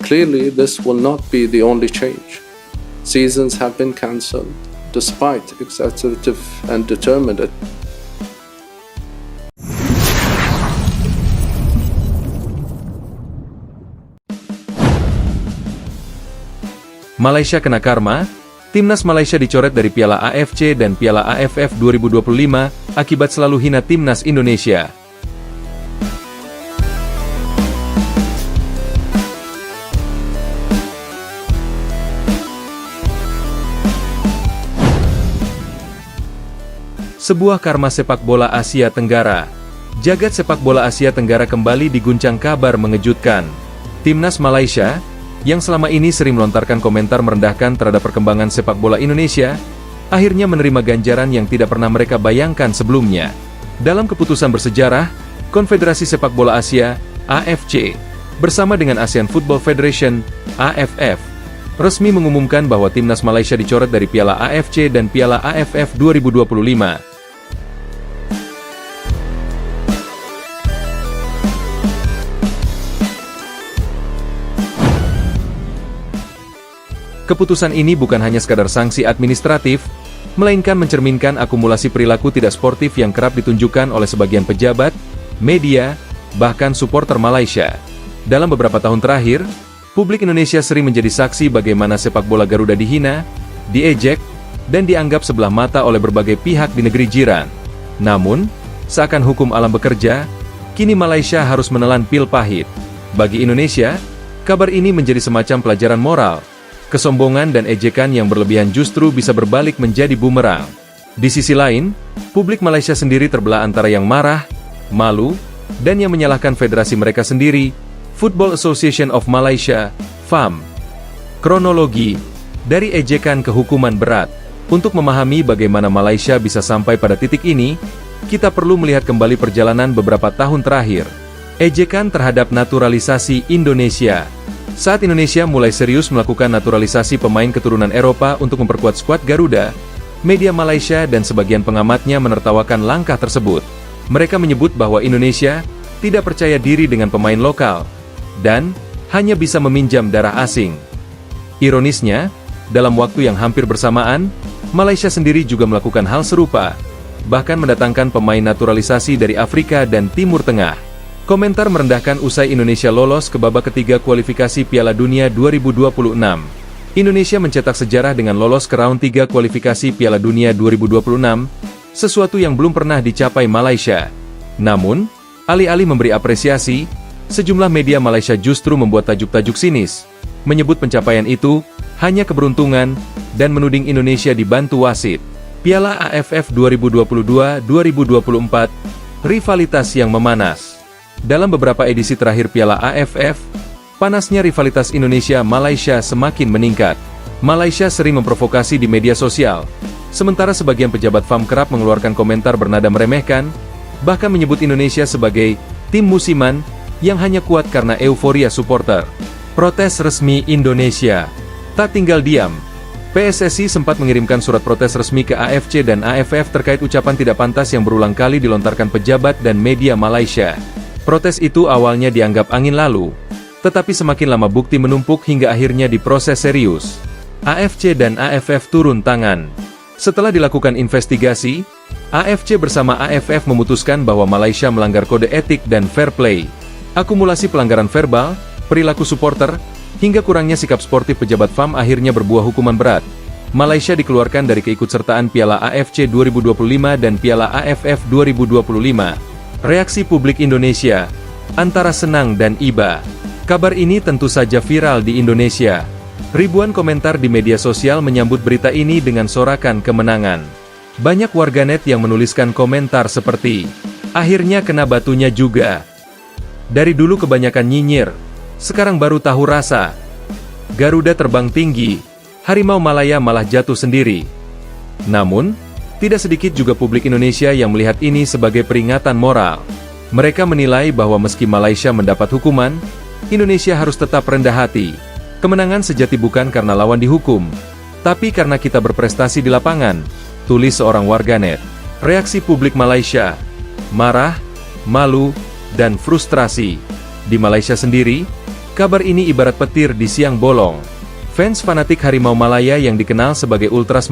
Clearly, this will not be the only change. Seasons have been cancelled, despite exaggerative and determined. Malaysia kena karma, timnas Malaysia dicoret dari Piala AFC dan Piala AFF 2025 akibat selalu hina timnas Indonesia. Sebuah karma sepak bola Asia Tenggara. Jagat sepak bola Asia Tenggara kembali diguncang kabar mengejutkan. Timnas Malaysia yang selama ini sering melontarkan komentar merendahkan terhadap perkembangan sepak bola Indonesia, akhirnya menerima ganjaran yang tidak pernah mereka bayangkan sebelumnya. Dalam keputusan bersejarah, Konfederasi Sepak Bola Asia, AFC, bersama dengan ASEAN Football Federation, AFF, resmi mengumumkan bahwa timnas Malaysia dicoret dari Piala AFC dan Piala AFF 2025. Keputusan ini bukan hanya sekadar sanksi administratif, melainkan mencerminkan akumulasi perilaku tidak sportif yang kerap ditunjukkan oleh sebagian pejabat, media, bahkan supporter Malaysia. Dalam beberapa tahun terakhir, publik Indonesia sering menjadi saksi bagaimana sepak bola Garuda dihina, diejek, dan dianggap sebelah mata oleh berbagai pihak di negeri jiran. Namun, seakan hukum alam bekerja, kini Malaysia harus menelan pil pahit. Bagi Indonesia, kabar ini menjadi semacam pelajaran moral. Kesombongan dan ejekan yang berlebihan justru bisa berbalik menjadi bumerang. Di sisi lain, publik Malaysia sendiri terbelah antara yang marah, malu, dan yang menyalahkan federasi mereka sendiri, Football Association of Malaysia, FAM. Kronologi, dari ejekan ke hukuman berat. Untuk memahami bagaimana Malaysia bisa sampai pada titik ini, kita perlu melihat kembali perjalanan beberapa tahun terakhir. Ejekan terhadap naturalisasi Indonesia. Saat Indonesia mulai serius melakukan naturalisasi pemain keturunan Eropa untuk memperkuat skuad Garuda, media Malaysia dan sebagian pengamatnya menertawakan langkah tersebut. Mereka menyebut bahwa Indonesia tidak percaya diri dengan pemain lokal, dan hanya bisa meminjam darah asing. Ironisnya, dalam waktu yang hampir bersamaan, Malaysia sendiri juga melakukan hal serupa, bahkan mendatangkan pemain naturalisasi dari Afrika dan Timur Tengah. Komentar merendahkan usai Indonesia lolos ke babak ketiga kualifikasi Piala Dunia 2026. Indonesia mencetak sejarah dengan lolos ke round 3 kualifikasi Piala Dunia 2026, sesuatu yang belum pernah dicapai Malaysia. Namun, alih-alih memberi apresiasi, sejumlah media Malaysia justru membuat tajuk-tajuk sinis, menyebut pencapaian itu hanya keberuntungan, dan menuding Indonesia dibantu wasit. Piala AFF 2022-2024, rivalitas yang memanas. Dalam beberapa edisi terakhir Piala AFF, panasnya rivalitas Indonesia-Malaysia semakin meningkat. Malaysia sering memprovokasi di media sosial, sementara sebagian pejabat FAM kerap mengeluarkan komentar bernada meremehkan, bahkan menyebut Indonesia sebagai tim musiman yang hanya kuat karena euforia supporter. Protes resmi Indonesia. Tak tinggal diam, PSSI sempat mengirimkan surat protes resmi ke AFC dan AFF terkait ucapan tidak pantas yang berulang kali dilontarkan pejabat dan media Malaysia. Protes itu awalnya dianggap angin lalu, tetapi semakin lama bukti menumpuk hingga akhirnya diproses serius. AFC dan AFF turun tangan. Setelah dilakukan investigasi, AFC bersama AFF memutuskan bahwa Malaysia melanggar kode etik dan fair play. Akumulasi pelanggaran verbal, perilaku supporter, hingga kurangnya sikap sportif pejabat FAM akhirnya berbuah hukuman berat. Malaysia dikeluarkan dari keikutsertaan Piala AFC 2025 dan Piala AFF 2025. Reaksi publik Indonesia, antara senang dan iba. Kabar ini tentu saja viral di Indonesia. Ribuan komentar di media sosial menyambut berita ini dengan sorakan kemenangan. Banyak warganet yang menuliskan komentar seperti, "Akhirnya kena batunya juga. Dari dulu kebanyakan nyinyir, sekarang baru tahu rasa. Garuda terbang tinggi, Harimau Malaya malah jatuh sendiri." Namun, tidak sedikit juga publik Indonesia yang melihat ini sebagai peringatan moral. Mereka menilai bahwa meski Malaysia mendapat hukuman, Indonesia harus tetap rendah hati. Kemenangan sejati bukan karena lawan dihukum, tapi karena kita berprestasi di lapangan, tulis seorang warganet. Reaksi publik Malaysia, marah, malu, dan frustrasi. Di Malaysia sendiri, Kabar ini ibarat petir di siang bolong. Fans fanatik Harimau Malaya yang dikenal sebagai Ultras